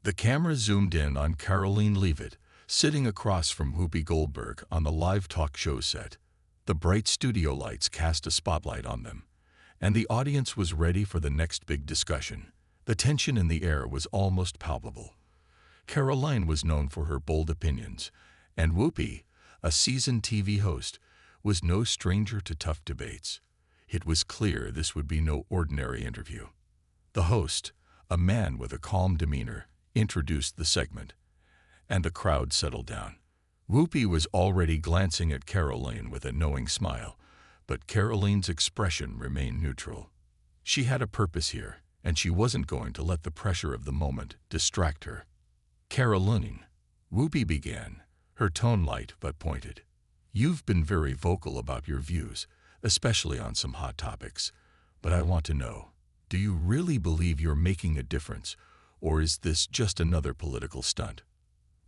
The camera zoomed in on Karoline Leavitt, sitting across from Whoopi Goldberg on the live talk show set. The bright studio lights cast a spotlight on them, and the audience was ready for the next big discussion. The tension in the air was almost palpable. Karoline was known for her bold opinions, and Whoopi, a seasoned TV host, was no stranger to tough debates. It was clear this would be no ordinary interview. The host, a man with a calm demeanor, introduced the segment, and the crowd settled down. Whoopi was already glancing at Karoline with a knowing smile, but Karoline's expression remained neutral. She had a purpose here, and she wasn't going to let the pressure of the moment distract her. "Karoline," Whoopi began, her tone light but pointed. "You've been very vocal about your views, especially on some hot topics. But I want to know, do you really believe you're making a difference, or is this just another political stunt?"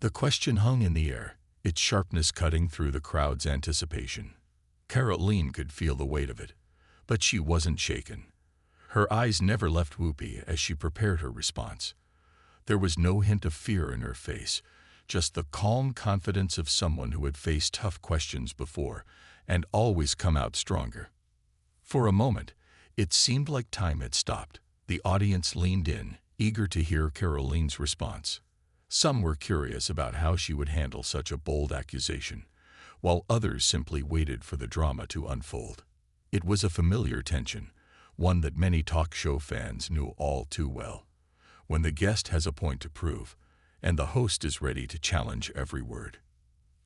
The question hung in the air, its sharpness cutting through the crowd's anticipation. Karoline could feel the weight of it, but she wasn't shaken. Her eyes never left Whoopi as she prepared her response. There was no hint of fear in her face, just the calm confidence of someone who had faced tough questions before and always come out stronger. For a moment, it seemed like time had stopped. The audience leaned in, eager to hear Karoline's response. Some were curious about how she would handle such a bold accusation, while others simply waited for the drama to unfold. It was a familiar tension, one that many talk show fans knew all too well. When the guest has a point to prove, and the host is ready to challenge every word.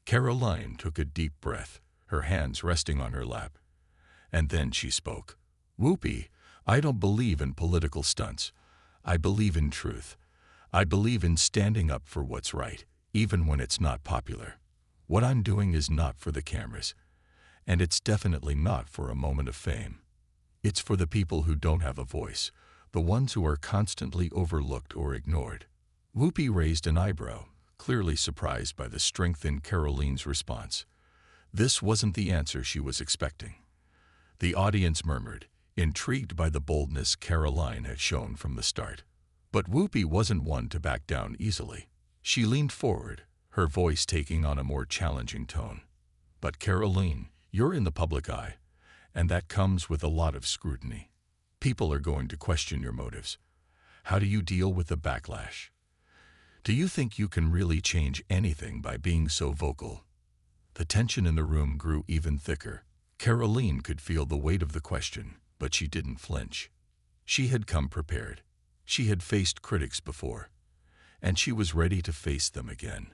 Karoline took a deep breath, her hands resting on her lap. And then she spoke. "Whoopi, I don't believe in political stunts. I believe in truth. I believe in standing up for what's right, even when it's not popular. What I'm doing is not for the cameras, and it's definitely not for a moment of fame. It's for the people who don't have a voice, the ones who are constantly overlooked or ignored." Whoopi raised an eyebrow, clearly surprised by the strength in Karoline's response. This wasn't the answer she was expecting. The audience murmured, intrigued by the boldness Karoline had shown from the start. But Whoopi wasn't one to back down easily. She leaned forward, her voice taking on a more challenging tone. "But Karoline, you're in the public eye, and that comes with a lot of scrutiny. People are going to question your motives. How do you deal with the backlash? Do you think you can really change anything by being so vocal?" The tension in the room grew even thicker. Karoline could feel the weight of the question, but she didn't flinch. She had come prepared. She had faced critics before, and she was ready to face them again.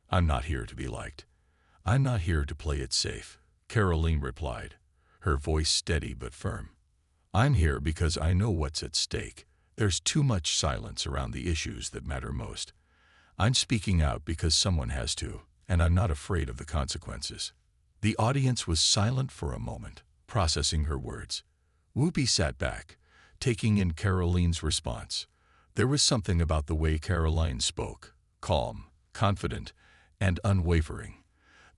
"I'm not here to be liked. I'm not here to play it safe," Karoline replied, her voice steady but firm. "I'm here because I know what's at stake. There's too much silence around the issues that matter most. I'm speaking out because someone has to, and I'm not afraid of the consequences." The audience was silent for a moment, processing her words. Whoopi sat back, taking in Karoline's response. There was something about the way Karoline spoke, calm, confident, and unwavering,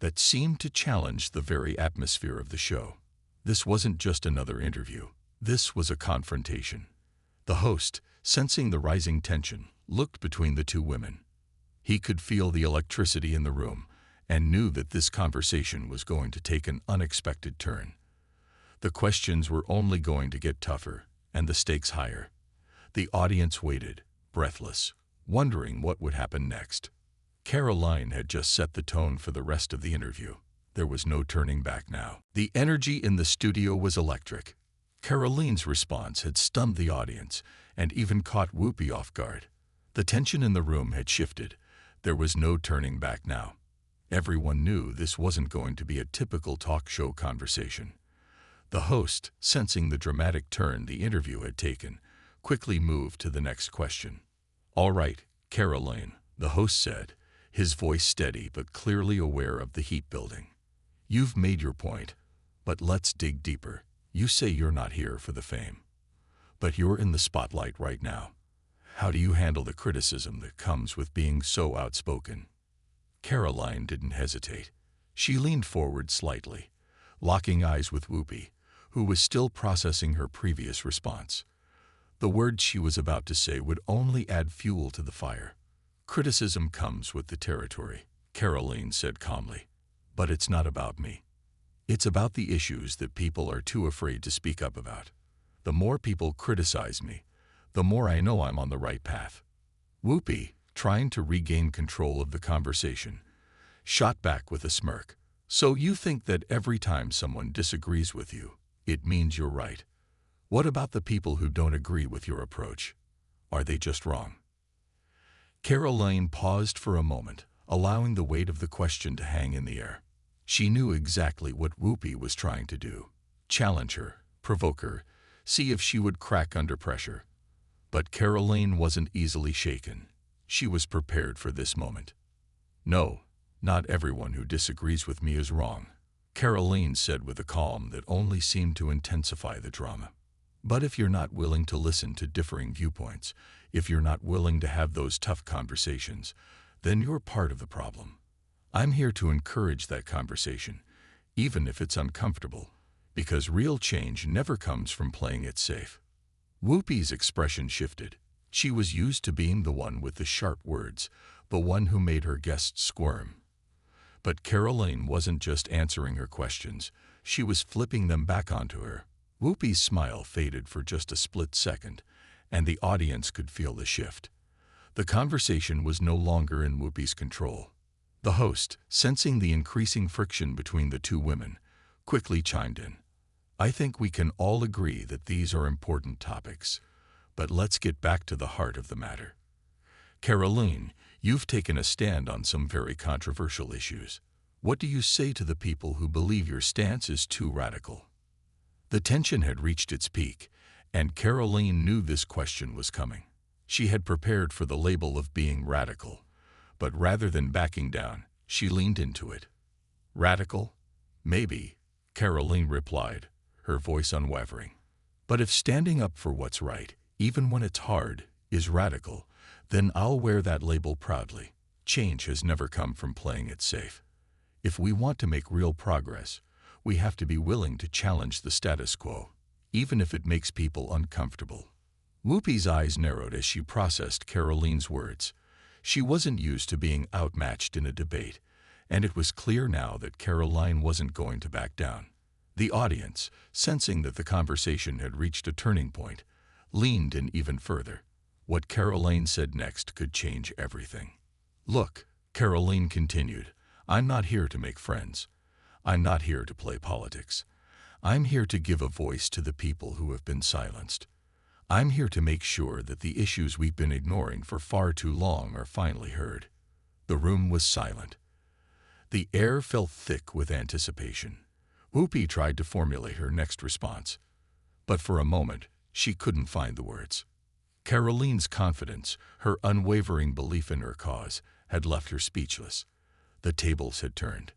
that seemed to challenge the very atmosphere of the show. This wasn't just another interview. This was a confrontation. The host, sensing the rising tension, looked between the two women. He could feel the electricity in the room and knew that this conversation was going to take an unexpected turn. The questions were only going to get tougher and the stakes higher. The audience waited, breathless, wondering what would happen next. Karoline had just set the tone for the rest of the interview. There was no turning back now. The energy in the studio was electric. Karoline's response had stunned the audience and even caught Whoopi off guard. The tension in the room had shifted. There was no turning back now. Everyone knew this wasn't going to be a typical talk show conversation. The host, sensing the dramatic turn the interview had taken, quickly moved to the next question. "All right, Karoline," the host said, his voice steady but clearly aware of the heat building. "You've made your point, but let's dig deeper. You say you're not here for the fame, but you're in the spotlight right now. How do you handle the criticism that comes with being so outspoken?" Karoline didn't hesitate. She leaned forward slightly, locking eyes with Whoopi, who was still processing her previous response. The words she was about to say would only add fuel to the fire. Criticism comes with the territory, Karoline said calmly. But it's not about me. It's about the issues that people are too afraid to speak up about. The more people criticize me, the more I know I'm on the right path. Whoopi, trying to regain control of the conversation, shot back with a smirk. So you think that every time someone disagrees with you, it means you're right? What about the people who don't agree with your approach? Are they just wrong? Karoline paused for a moment, allowing the weight of the question to hang in the air. She knew exactly what Whoopi was trying to do. Challenge her, provoke her, see if she would crack under pressure. But Karoline wasn't easily shaken. She was prepared for this moment. No, not everyone who disagrees with me is wrong, Karoline said with a calm that only seemed to intensify the drama. But if you're not willing to listen to differing viewpoints, if you're not willing to have those tough conversations, then you're part of the problem. I'm here to encourage that conversation, even if it's uncomfortable, because real change never comes from playing it safe. Whoopi's expression shifted. She was used to being the one with the sharp words, the one who made her guests squirm. But Karoline wasn't just answering her questions, she was flipping them back onto her. Whoopi's smile faded for just a split second, and the audience could feel the shift. The conversation was no longer in Whoopi's control. The host, sensing the increasing friction between the two women, quickly chimed in. I think we can all agree that these are important topics, but let's get back to the heart of the matter. Karoline, you've taken a stand on some very controversial issues. What do you say to the people who believe your stance is too radical? The tension had reached its peak, and Karoline knew this question was coming. She had prepared for the label of being radical, but rather than backing down, she leaned into it. Radical? Maybe, Karoline replied, her voice unwavering. But if standing up for what's right, even when it's hard, is radical, then I'll wear that label proudly. Change has never come from playing it safe. If we want to make real progress, we have to be willing to challenge the status quo, even if it makes people uncomfortable. Whoopi's eyes narrowed as she processed Karoline's words. She wasn't used to being outmatched in a debate, and it was clear now that Karoline wasn't going to back down. The audience, sensing that the conversation had reached a turning point, leaned in even further. What Karoline said next could change everything. Look, Karoline continued, I'm not here to make friends. I'm not here to play politics. I'm here to give a voice to the people who have been silenced. I'm here to make sure that the issues we've been ignoring for far too long are finally heard. The room was silent. The air felt thick with anticipation. Whoopi tried to formulate her next response, but for a moment she couldn't find the words. Karoline's confidence, her unwavering belief in her cause, had left her speechless. The tables had turned.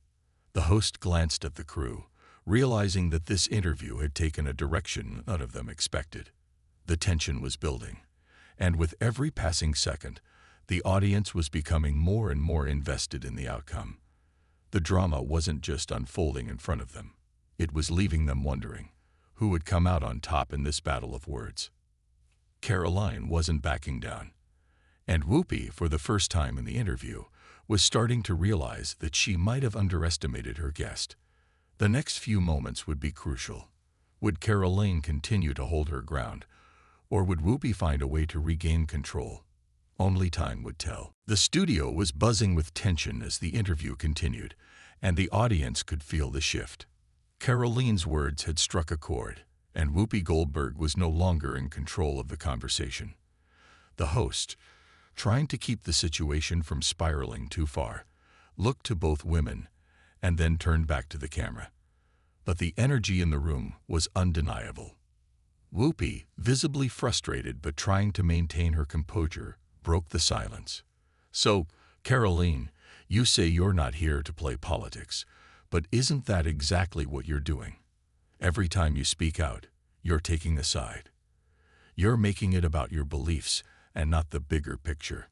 The host glanced at the crew, realizing that this interview had taken a direction none of them expected. The tension was building, and with every passing second, the audience was becoming more and more invested in the outcome. The drama wasn't just unfolding in front of them. It was leaving them wondering, who would come out on top in this battle of words? Karoline wasn't backing down, and Whoopi, for the first time in the interview, was starting to realize that she might have underestimated her guest. The next few moments would be crucial. Would Karoline continue to hold her ground, or would Whoopi find a way to regain control? Only time would tell. The studio was buzzing with tension as the interview continued, and the audience could feel the shift. Karoline's words had struck a chord, and Whoopi Goldberg was no longer in control of the conversation. The host, trying to keep the situation from spiraling too far, looked to both women and then turned back to the camera. But the energy in the room was undeniable. Whoopi, visibly frustrated but trying to maintain her composure, broke the silence. So, Karoline, you say you're not here to play politics, but isn't that exactly what you're doing? Every time you speak out, you're taking a side. You're making it about your beliefs and not the bigger picture.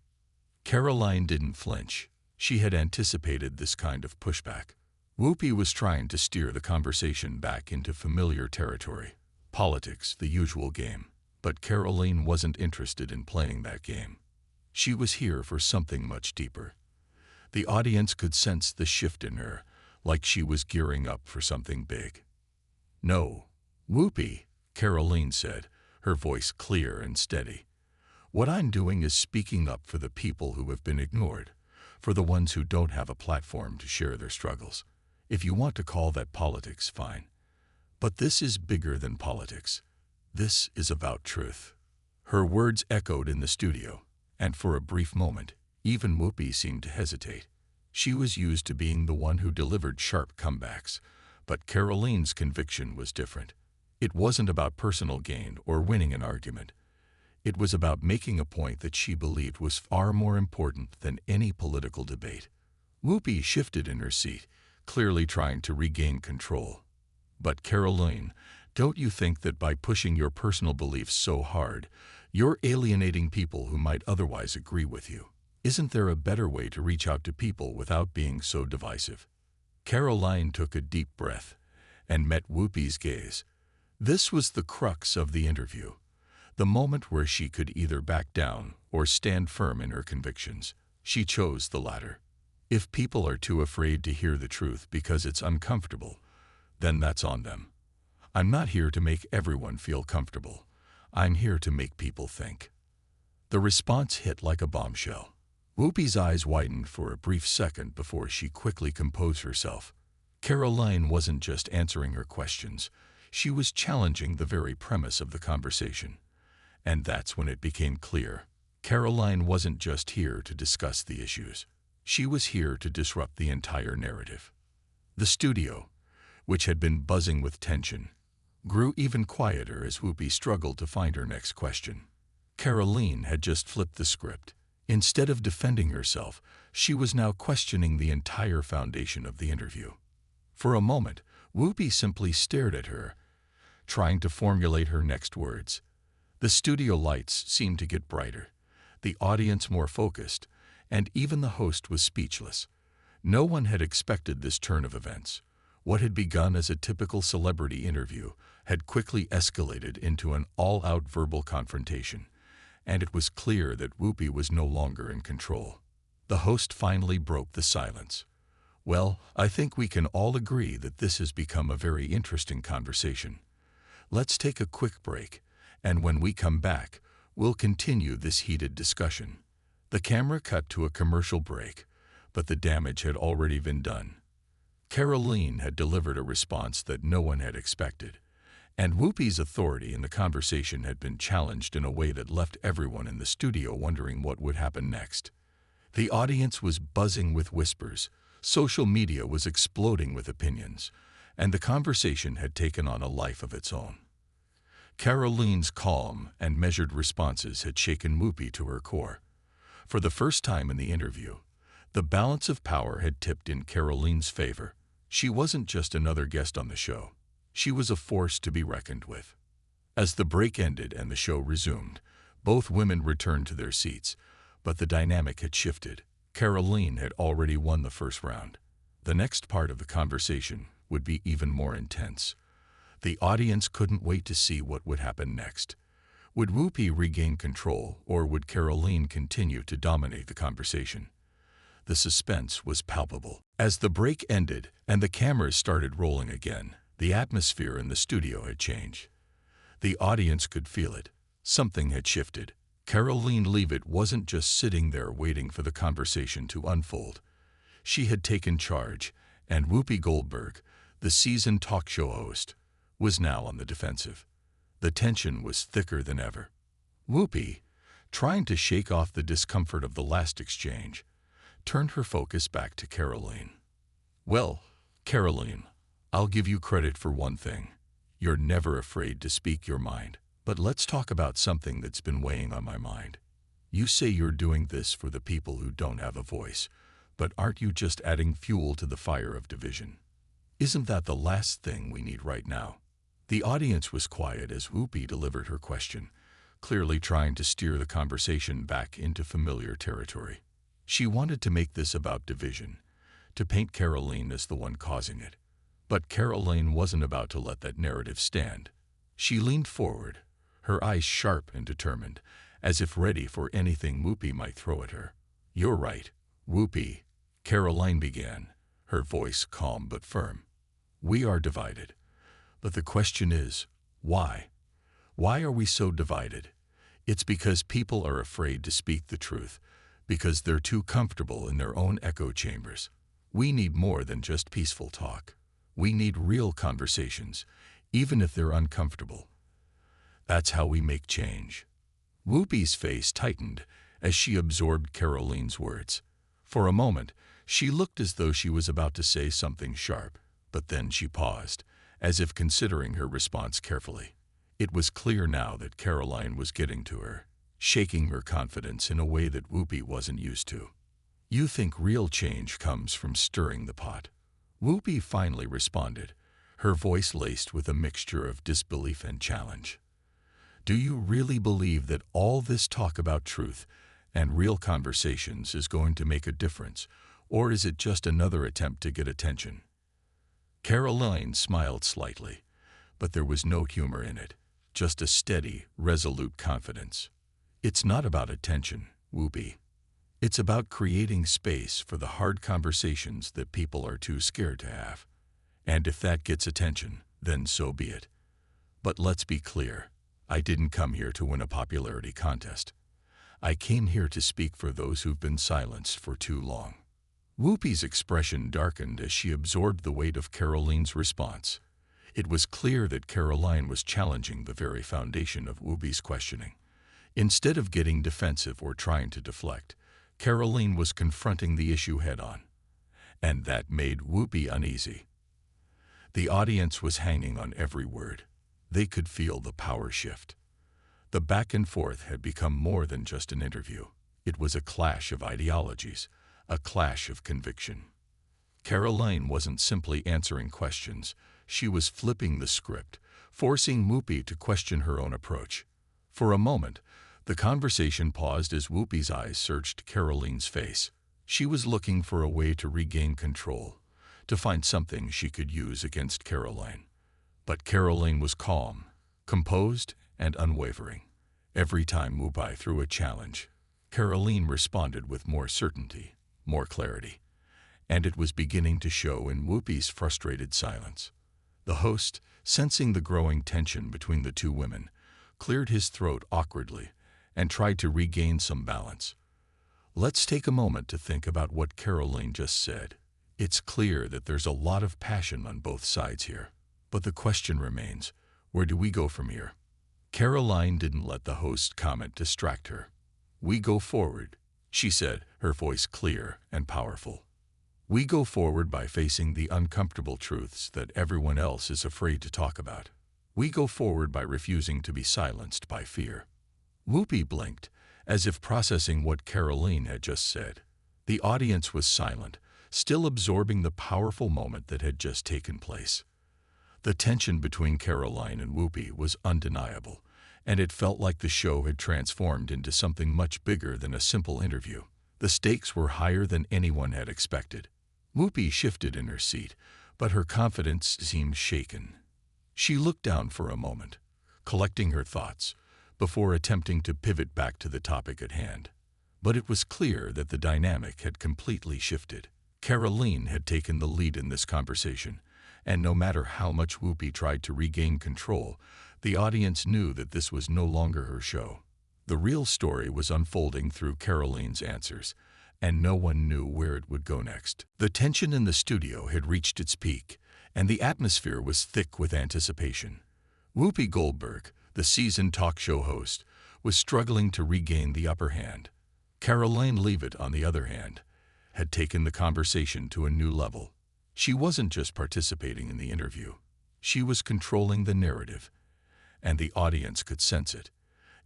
Karoline didn't flinch. She had anticipated this kind of pushback. Whoopi was trying to steer the conversation back into familiar territory. Politics, the usual game. But Karoline wasn't interested in playing that game. She was here for something much deeper. The audience could sense the shift in her, like she was gearing up for something big. "No, Whoopi," Karoline said, her voice clear and steady. "What I'm doing is speaking up for the people who have been ignored, for the ones who don't have a platform to share their struggles. If you want to call that politics, fine. But this is bigger than politics. This is about truth." Her words echoed in the studio, and for a brief moment, even Whoopi seemed to hesitate. She was used to being the one who delivered sharp comebacks, but Karoline's conviction was different. It wasn't about personal gain or winning an argument. It was about making a point that she believed was far more important than any political debate. Whoopi shifted in her seat, clearly trying to regain control. "But Karoline, don't you think that by pushing your personal beliefs so hard, you're alienating people who might otherwise agree with you? Isn't there a better way to reach out to people without being so divisive?" Karoline took a deep breath and met Whoopi's gaze. This was the crux of the interview, the moment where she could either back down or stand firm in her convictions. She chose the latter. If people are too afraid to hear the truth because it's uncomfortable, then that's on them. I'm not here to make everyone feel comfortable. I'm here to make people think. The response hit like a bombshell. Whoopi's eyes widened for a brief second before she quickly composed herself. Karoline wasn't just answering her questions. She was challenging the very premise of the conversation. And that's when it became clear. Karoline wasn't just here to discuss the issues. She was here to disrupt the entire narrative. The studio, which had been buzzing with tension, grew even quieter as Whoopi struggled to find her next question. Karoline had just flipped the script. Instead of defending herself, she was now questioning the entire foundation of the interview. For a moment, Whoopi simply stared at her, trying to formulate her next words. The studio lights seemed to get brighter, the audience more focused, and even the host was speechless. No one had expected this turn of events. What had begun as a typical celebrity interview had quickly escalated into an all-out verbal confrontation, and it was clear that Whoopi was no longer in control. The host finally broke the silence. "Well, I think we can all agree that this has become a very interesting conversation. Let's take a quick break, and when we come back, we'll continue this heated discussion." The camera cut to a commercial break, but the damage had already been done. Karoline had delivered a response that no one had expected, and Whoopi's authority in the conversation had been challenged in a way that left everyone in the studio wondering what would happen next. The audience was buzzing with whispers, social media was exploding with opinions, and the conversation had taken on a life of its own. Karoline's calm and measured responses had shaken Whoopi to her core. For the first time in the interview, the balance of power had tipped in Karoline's favor. She wasn't just another guest on the show. She was a force to be reckoned with. As the break ended and the show resumed, both women returned to their seats, but the dynamic had shifted. Karoline had already won the first round. The next part of the conversation would be even more intense. The audience couldn't wait to see what would happen next. Would Whoopi regain control, or would Karoline continue to dominate the conversation? The suspense was palpable. As the break ended and the cameras started rolling again, the atmosphere in the studio had changed. The audience could feel it. Something had shifted. Karoline Leavitt wasn't just sitting there waiting for the conversation to unfold. She had taken charge, and Whoopi Goldberg, the seasoned talk show host, was now on the defensive. The tension was thicker than ever. Whoopi, trying to shake off the discomfort of the last exchange, turned her focus back to Karoline. "Well, Karoline, I'll give you credit for one thing. You're never afraid to speak your mind. But let's talk about something that's been weighing on my mind. You say you're doing this for the people who don't have a voice, but aren't you just adding fuel to the fire of division? Isn't that the last thing we need right now?" The audience was quiet as Whoopi delivered her question, clearly trying to steer the conversation back into familiar territory. She wanted to make this about division, to paint Karoline as the one causing it. But Karoline wasn't about to let that narrative stand. She leaned forward, her eyes sharp and determined, as if ready for anything Whoopi might throw at her. "You're right, Whoopi," Karoline began, her voice calm but firm. "We are divided. But the question is, why? Why are we so divided? It's because people are afraid to speak the truth, because they're too comfortable in their own echo chambers. We need more than just peaceful talk. We need real conversations, even if they're uncomfortable. That's how we make change." Whoopi's face tightened as she absorbed Karoline's words. For a moment, she looked as though she was about to say something sharp, but then she paused, as if considering her response carefully. It was clear now that Karoline was getting to her, shaking her confidence in a way that Whoopi wasn't used to. "You think real change comes from stirring the pot?" Whoopi finally responded, her voice laced with a mixture of disbelief and challenge. "Do you really believe that all this talk about truth and real conversations is going to make a difference, or is it just another attempt to get attention?" Karoline smiled slightly, but there was no humor in it, just a steady, resolute confidence. "It's not about attention, Whoopi. It's about creating space for the hard conversations that people are too scared to have. And if that gets attention, then so be it. But let's be clear, I didn't come here to win a popularity contest. I came here to speak for those who've been silenced for too long." Whoopi's expression darkened as she absorbed the weight of Karoline's response. It was clear that Karoline was challenging the very foundation of Whoopi's questioning. Instead of getting defensive or trying to deflect, Karoline was confronting the issue head-on. And that made Whoopi uneasy. The audience was hanging on every word. They could feel the power shift. The back and forth had become more than just an interview. It was a clash of ideologies, a clash of conviction. Karoline wasn't simply answering questions. She was flipping the script, forcing Whoopi to question her own approach. For a moment, the conversation paused as Whoopi's eyes searched Karoline's face. She was looking for a way to regain control, to find something she could use against Karoline. But Karoline was calm, composed, and unwavering. Every time Whoopi threw a challenge, Karoline responded with more certainty, more clarity. And it was beginning to show in Whoopi's frustrated silence. The host, sensing the growing tension between the two women, cleared his throat awkwardly and tried to regain some balance. "Let's take a moment to think about what Karoline just said. It's clear that there's a lot of passion on both sides here. But the question remains, where do we go from here?" Karoline didn't let the host's comment distract her. "We go forward," she said, her voice clear and powerful. "We go forward by facing the uncomfortable truths that everyone else is afraid to talk about. We go forward by refusing to be silenced by fear." Whoopi blinked, as if processing what Karoline had just said. The audience was silent, still absorbing the powerful moment that had just taken place. The tension between Karoline and Whoopi was undeniable, and it felt like the show had transformed into something much bigger than a simple interview. The stakes were higher than anyone had expected. Whoopi shifted in her seat, but her confidence seemed shaken. She looked down for a moment, collecting her thoughts, before attempting to pivot back to the topic at hand. But it was clear that the dynamic had completely shifted. Karoline had taken the lead in this conversation, and no matter how much Whoopi tried to regain control, the audience knew that this was no longer her show. The real story was unfolding through Karoline's answers, and no one knew where it would go next. The tension in the studio had reached its peak, and the atmosphere was thick with anticipation. Whoopi Goldberg, the seasoned talk show host, was struggling to regain the upper hand. Karoline Leavitt, on the other hand, had taken the conversation to a new level. She wasn't just participating in the interview. She was controlling the narrative, and the audience could sense it.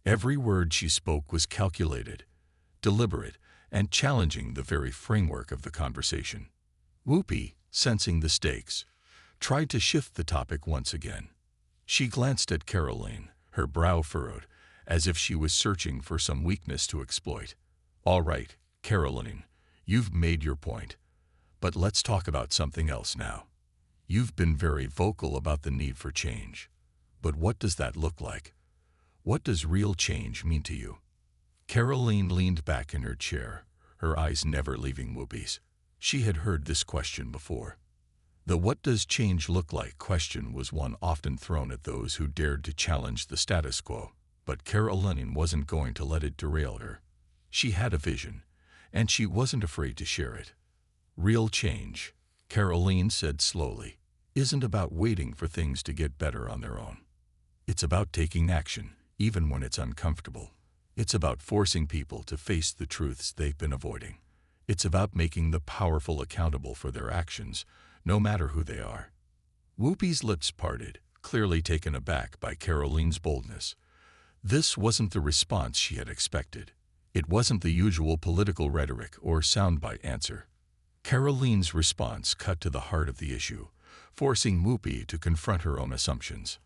Every word she spoke was calculated, deliberate, and challenging the very framework of the conversation. Whoopi, sensing the stakes, tried to shift the topic once again. She glanced at Karoline, her brow furrowed, as if she was searching for some weakness to exploit. "All right, Karoline, you've made your point. But let's talk about something else now. You've been very vocal about the need for change. But what does that look like? What does real change mean to you?" Karoline leaned back in her chair, her eyes never leaving Whoopi's. She had heard this question before. The "what does change look like" question was one often thrown at those who dared to challenge the status quo, but Karoline wasn't going to let it derail her. She had a vision, and she wasn't afraid to share it. Real change, Karoline said slowly, isn't about waiting for things to get better on their own. It's about taking action, even when it's uncomfortable. It's about forcing people to face the truths they've been avoiding. It's about making the powerful accountable for their actions, no matter who they are. Whoopi's lips parted, clearly taken aback by Karoline's boldness. This wasn't the response she had expected. It wasn't the usual political rhetoric or soundbite answer. Karoline's response cut to the heart of the issue, forcing Whoopi to confront her own assumptions.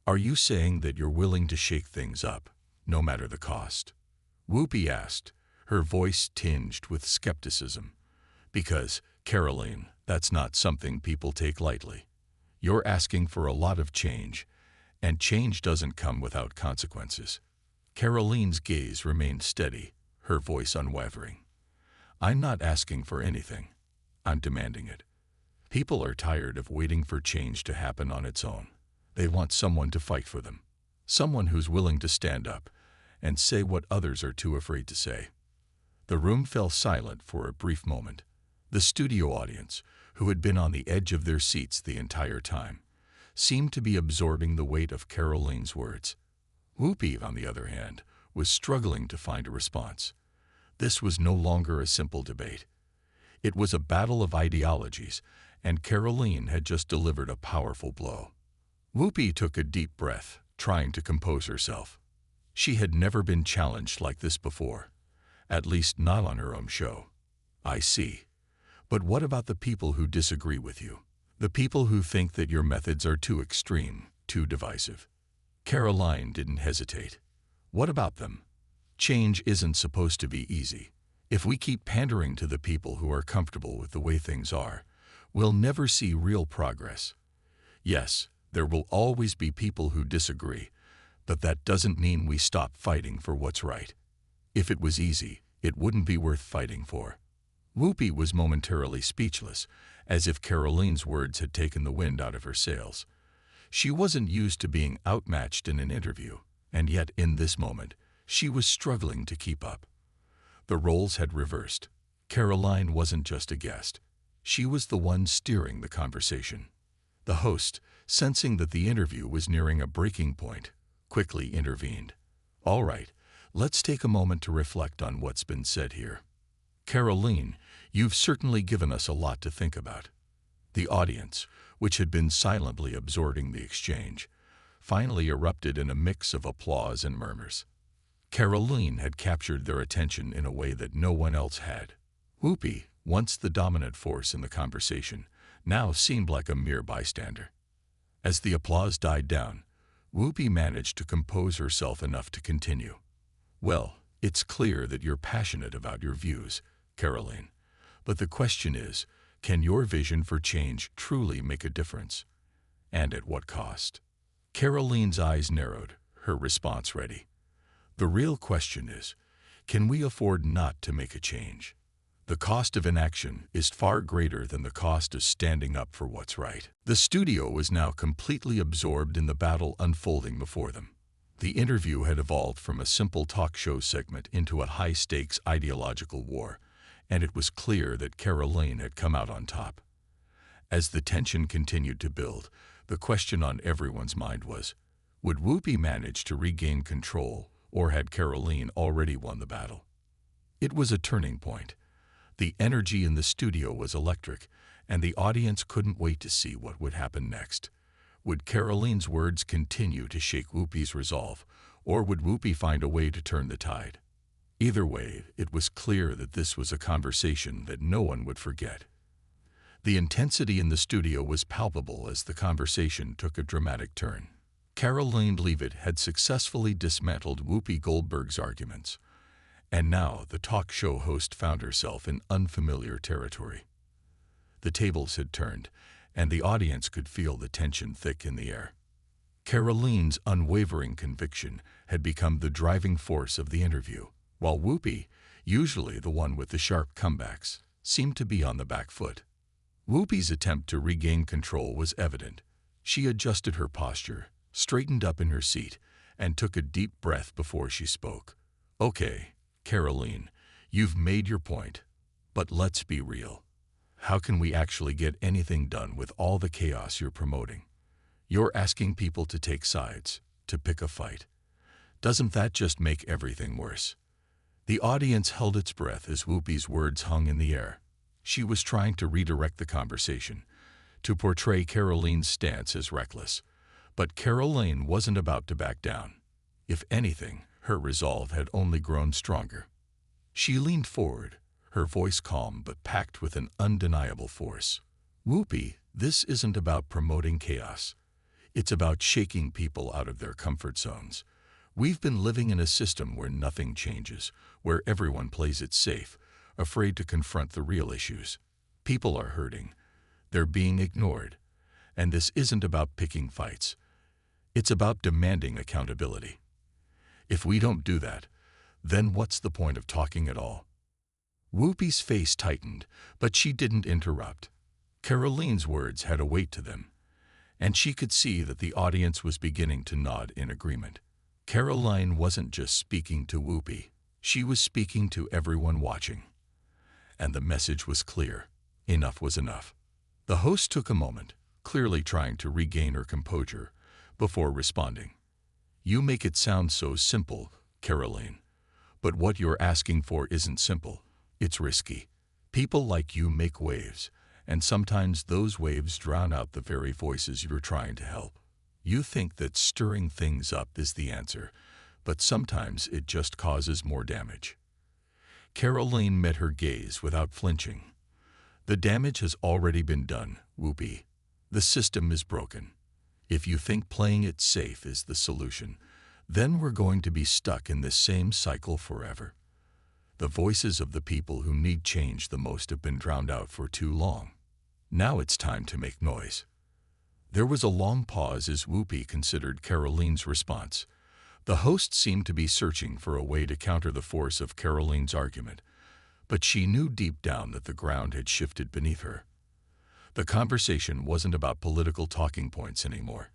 Are you saying that you're willing to shake things up, no matter the cost? Whoopi asked, her voice tinged with skepticism. Because, Karoline, that's not something people take lightly. You're asking for a lot of change, and change doesn't come without consequences. Karoline's gaze remained steady, her voice unwavering. I'm not asking for anything. I'm demanding it. People are tired of waiting for change to happen on its own. They want someone to fight for them, someone who's willing to stand up and say what others are too afraid to say. The room fell silent for a brief moment. The studio audience, who had been on the edge of their seats the entire time, seemed to be absorbing the weight of Karoline's words. Whoopi, on the other hand, was struggling to find a response. This was no longer a simple debate. It was a battle of ideologies, and Karoline had just delivered a powerful blow. Whoopi took a deep breath, trying to compose herself. She had never been challenged like this before, at least not on her own show. I see. But what about the people who disagree with you? The people who think that your methods are too extreme, too divisive? Karoline didn't hesitate. What about them? Change isn't supposed to be easy. If we keep pandering to the people who are comfortable with the way things are, we'll never see real progress. Yes, there will always be people who disagree, but that doesn't mean we stop fighting for what's right. If it was easy, it wouldn't be worth fighting for. Whoopi was momentarily speechless, as if Karoline's words had taken the wind out of her sails. She wasn't used to being outmatched in an interview, and yet in this moment, she was struggling to keep up. The roles had reversed. Karoline wasn't just a guest. She was the one steering the conversation. The host, sensing that the interview was nearing a breaking point, quickly intervened. All right, let's take a moment to reflect on what's been said here. Karoline, you've certainly given us a lot to think about. The audience, which had been silently absorbing the exchange, finally erupted in a mix of applause and murmurs. Karoline had captured their attention in a way that no one else had. Whoopi, once the dominant force in the conversation, now seemed like a mere bystander. As the applause died down, Whoopi managed to compose herself enough to continue. Well, it's clear that you're passionate about your views, Karoline. But the question is, can your vision for change truly make a difference? And at what cost? Karoline's eyes narrowed, her response ready. The real question is, can we afford not to make a change? The cost of inaction is far greater than the cost of standing up for what's right. The studio was now completely absorbed in the battle unfolding before them. The interview had evolved from a simple talk show segment into a high-stakes ideological war, and it was clear that Karoline had come out on top. As the tension continued to build, the question on everyone's mind was, would Whoopi manage to regain control, or had Karoline already won the battle? It was a turning point. The energy in the studio was electric, and the audience couldn't wait to see what would happen next. Would Karoline's words continue to shake Whoopi's resolve, or would Whoopi find a way to turn the tide? Either way, it was clear that this was a conversation that no one would forget. The intensity in the studio was palpable as the conversation took a dramatic turn. Karoline Leavitt had successfully dismantled Whoopi Goldberg's arguments, and now the talk show host found herself in unfamiliar territory. The tables had turned, and the audience could feel the tension thick in the air. Karoline's unwavering conviction had become the driving force of the interview. while Whoopi, usually the one with the sharp comebacks, seemed to be on the back foot. Whoopi's attempt to regain control was evident. She adjusted her posture, straightened up in her seat, and took a deep breath before she spoke. "Okay, Karoline, you've made your point, but let's be real. How can we actually get anything done with all the chaos you're promoting? You're asking people to take sides, to pick a fight. Doesn't that just make everything worse?" The audience held its breath as Whoopi's words hung in the air. She was trying to redirect the conversation, to portray Karoline's stance as reckless. But Karoline wasn't about to back down. If anything, her resolve had only grown stronger. She leaned forward, her voice calm but packed with an undeniable force. "Whoopi, this isn't about promoting chaos. It's about shaking people out of their comfort zones. We've been living in a system where nothing changes, where everyone plays it safe, afraid to confront the real issues. People are hurting. They're being ignored. And this isn't about picking fights. It's about demanding accountability. If we don't do that, then what's the point of talking at all?" Whoopi's face tightened, but she didn't interrupt. Karoline's words had a weight to them, and she could see that the audience was beginning to nod in agreement. Karoline wasn't just speaking to Whoopi. She was speaking to everyone watching. And the message was clear. Enough was enough. The host took a moment, clearly trying to regain her composure, before responding. "You make it sound so simple, Karoline. But what you're asking for isn't simple. It's risky. People like you make waves, and sometimes those waves drown out the very voices you're trying to help. You think that stirring things up is the answer, but sometimes it just causes more damage." Karoline met her gaze without flinching. "The damage has already been done, Whoopi. The system is broken. If you think playing it safe is the solution, then we're going to be stuck in this same cycle forever. The voices of the people who need change the most have been drowned out for too long. Now it's time to make noise." There was a long pause as Whoopi considered Karoline's response. The host seemed to be searching for a way to counter the force of Karoline's argument, but she knew deep down that the ground had shifted beneath her. The conversation wasn't about political talking points anymore.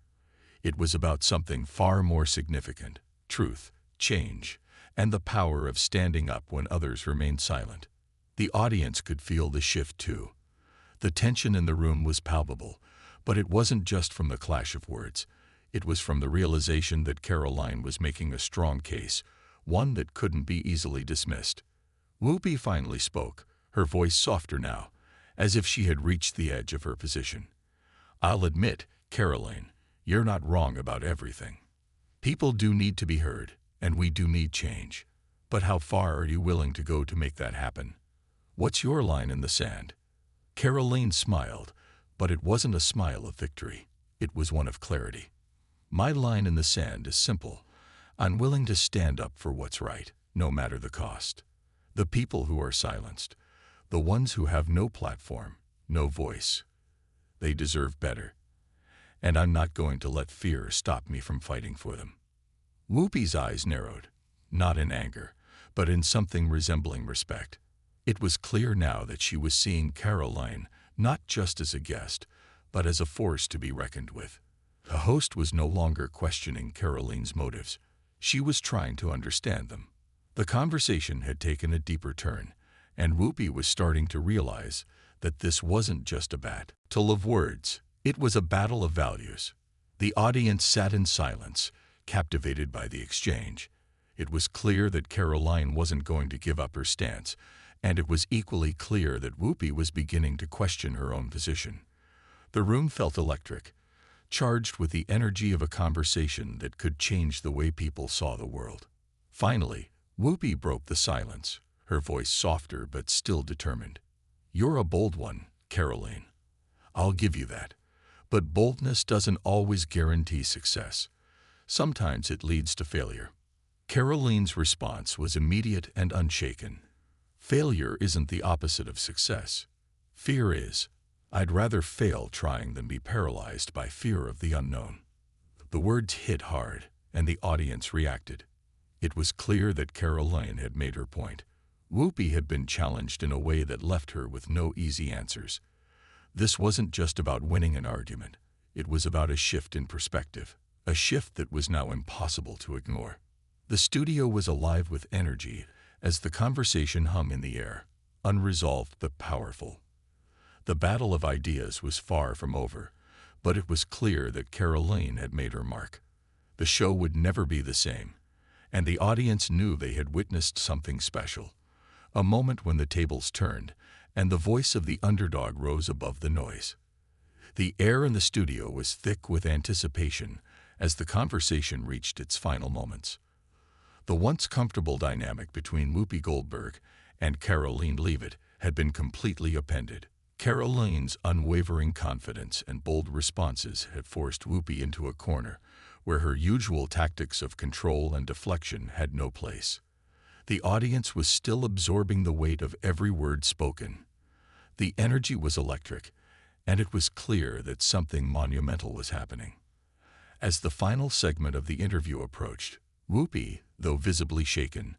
It was about something far more significant: truth, change, and the power of standing up when others remained silent. The audience could feel the shift too. The tension in the room was palpable, but it wasn't just from the clash of words. It was from the realization that Karoline was making a strong case, one that couldn't be easily dismissed. Whoopi finally spoke, her voice softer now, as if she had reached the edge of her position. "I'll admit, Karoline, you're not wrong about everything. People do need to be heard, and we do need change. But how far are you willing to go to make that happen? What's your line in the sand?" Karoline smiled, but it wasn't a smile of victory. It was one of clarity. "My line in the sand is simple. I'm willing to stand up for what's right, no matter the cost. The people who are silenced, the ones who have no platform, no voice, they deserve better. And I'm not going to let fear stop me from fighting for them." Whoopi's eyes narrowed, not in anger, but in something resembling respect. It was clear now that she was seeing Karoline not just as a guest, but as a force to be reckoned with. The host was no longer questioning Karoline's motives. She was trying to understand them. The conversation had taken a deeper turn, and Whoopi was starting to realize that this wasn't just a battle of words. It was a battle of values. The audience sat in silence, captivated by the exchange. It was clear that Karoline wasn't going to give up her stance, and it was equally clear that Whoopi was beginning to question her own position. The room felt electric, charged with the energy of a conversation that could change the way people saw the world. Finally, Whoopi broke the silence, her voice softer but still determined. "You're a bold one, Karoline. I'll give you that. But boldness doesn't always guarantee success. Sometimes it leads to failure." Karoline's response was immediate and unshaken. "Failure isn't the opposite of success. Fear is. I'd rather fail trying than be paralyzed by fear of the unknown." The words hit hard, and the audience reacted. It was clear that Karoline had made her point. Whoopi had been challenged in a way that left her with no easy answers. This wasn't just about winning an argument. It was about a shift in perspective, a shift that was now impossible to ignore. The studio was alive with energy as the conversation hung in the air, unresolved but powerful. The battle of ideas was far from over, but it was clear that Karoline had made her mark. The show would never be the same, and the audience knew they had witnessed something special. A moment when the tables turned, and the voice of the underdog rose above the noise. The air in the studio was thick with anticipation as the conversation reached its final moments. The once comfortable dynamic between Whoopi Goldberg and Karoline Leavitt had been completely upended. Karoline's unwavering confidence and bold responses had forced Whoopi into a corner where her usual tactics of control and deflection had no place. The audience was still absorbing the weight of every word spoken. The energy was electric, and it was clear that something monumental was happening. As the final segment of the interview approached, Whoopi, though visibly shaken,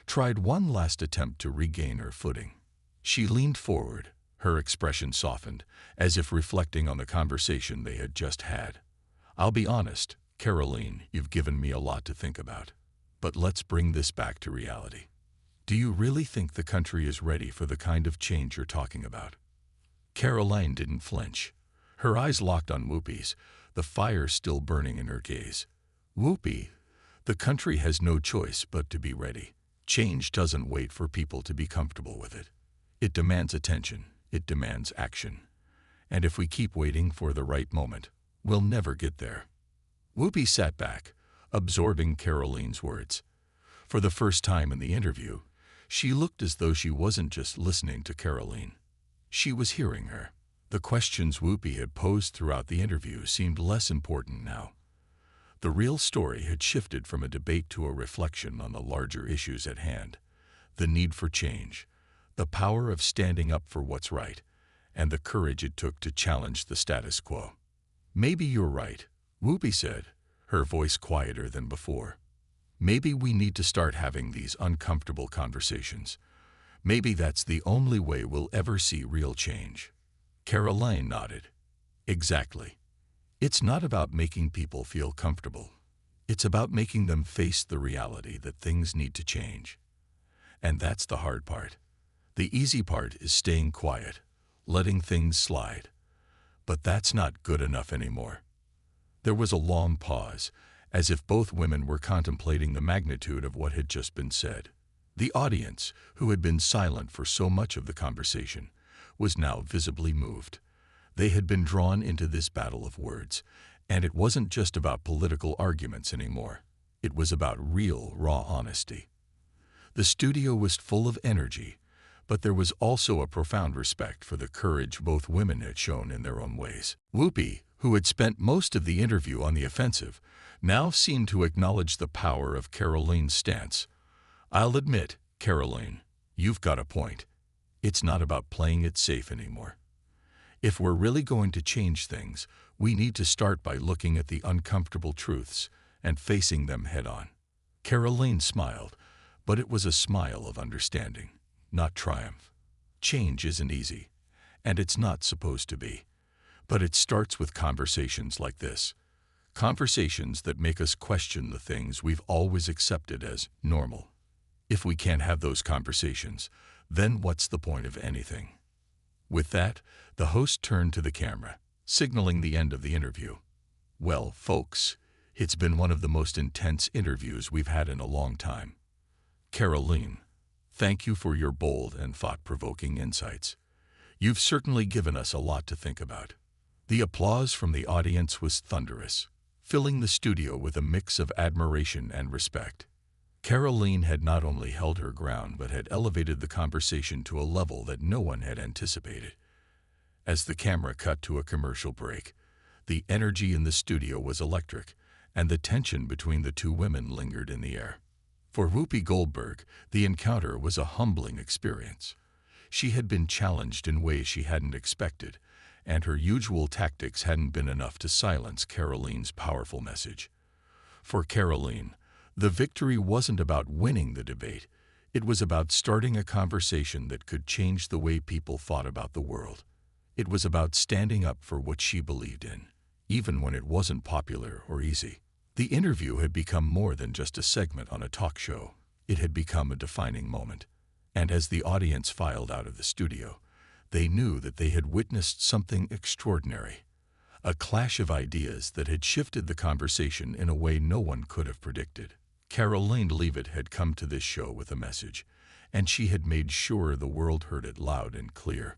tried one last attempt to regain her footing. She leaned forward, her expression softened, as if reflecting on the conversation they had just had. "I'll be honest, Karoline, you've given me a lot to think about. But let's bring this back to reality. Do you really think the country is ready for the kind of change you're talking about?" Karoline didn't flinch. Her eyes locked on Whoopi's, the fire still burning in her gaze. "Whoopi, the country has no choice but to be ready. Change doesn't wait for people to be comfortable with it. It demands attention. It demands action. And if we keep waiting for the right moment, we'll never get there." Whoopi sat back, absorbing Karoline's words. For the first time in the interview, she looked as though she wasn't just listening to Karoline. She was hearing her. The questions Whoopi had posed throughout the interview seemed less important now. The real story had shifted from a debate to a reflection on the larger issues at hand: the need for change, the power of standing up for what's right, and the courage it took to challenge the status quo. "Maybe you're right," Whoopi said, her voice quieter than before. "Maybe we need to start having these uncomfortable conversations. Maybe that's the only way we'll ever see real change." Karoline nodded. "Exactly. It's not about making people feel comfortable. It's about making them face the reality that things need to change. And that's the hard part. The easy part is staying quiet, letting things slide. But that's not good enough anymore." There was a long pause, as if both women were contemplating the magnitude of what had just been said. The audience, who had been silent for so much of the conversation, was now visibly moved. They had been drawn into this battle of words, and it wasn't just about political arguments anymore. It was about real, raw honesty. The studio was full of energy, but there was also a profound respect for the courage both women had shown in their own ways. Whoopi, who had spent most of the interview on the offensive, now seemed to acknowledge the power of Karoline's stance. "I'll admit, Karoline, you've got a point. It's not about playing it safe anymore. If we're really going to change things, we need to start by looking at the uncomfortable truths and facing them head-on." Karoline smiled, but it was a smile of understanding, not triumph. Change isn't easy, and it's not supposed to be. But it starts with conversations like this. Conversations that make us question the things we've always accepted as normal. If we can't have those conversations, then what's the point of anything? With that, the host turned to the camera, signaling the end of the interview. "Well, folks, it's been one of the most intense interviews we've had in a long time. Karoline, thank you for your bold and thought-provoking insights. You've certainly given us a lot to think about." The applause from the audience was thunderous, filling the studio with a mix of admiration and respect. Karoline had not only held her ground but had elevated the conversation to a level that no one had anticipated. As the camera cut to a commercial break, the energy in the studio was electric, and the tension between the two women lingered in the air. For Whoopi Goldberg, the encounter was a humbling experience. She had been challenged in ways she hadn't expected, and her usual tactics hadn't been enough to silence Karoline's powerful message. For Karoline, The victory wasn't about winning the debate. It was about starting a conversation that could change the way people thought about the world. It was about standing up for what she believed in, even when it wasn't popular or easy. The interview had become more than just a segment on a talk show. It had become a defining moment. And as the audience filed out of the studio, they knew that they had witnessed something extraordinary. A clash of ideas that had shifted the conversation in a way no one could have predicted. Karoline Leavitt had come to this show with a message, and she had made sure the world heard it loud and clear.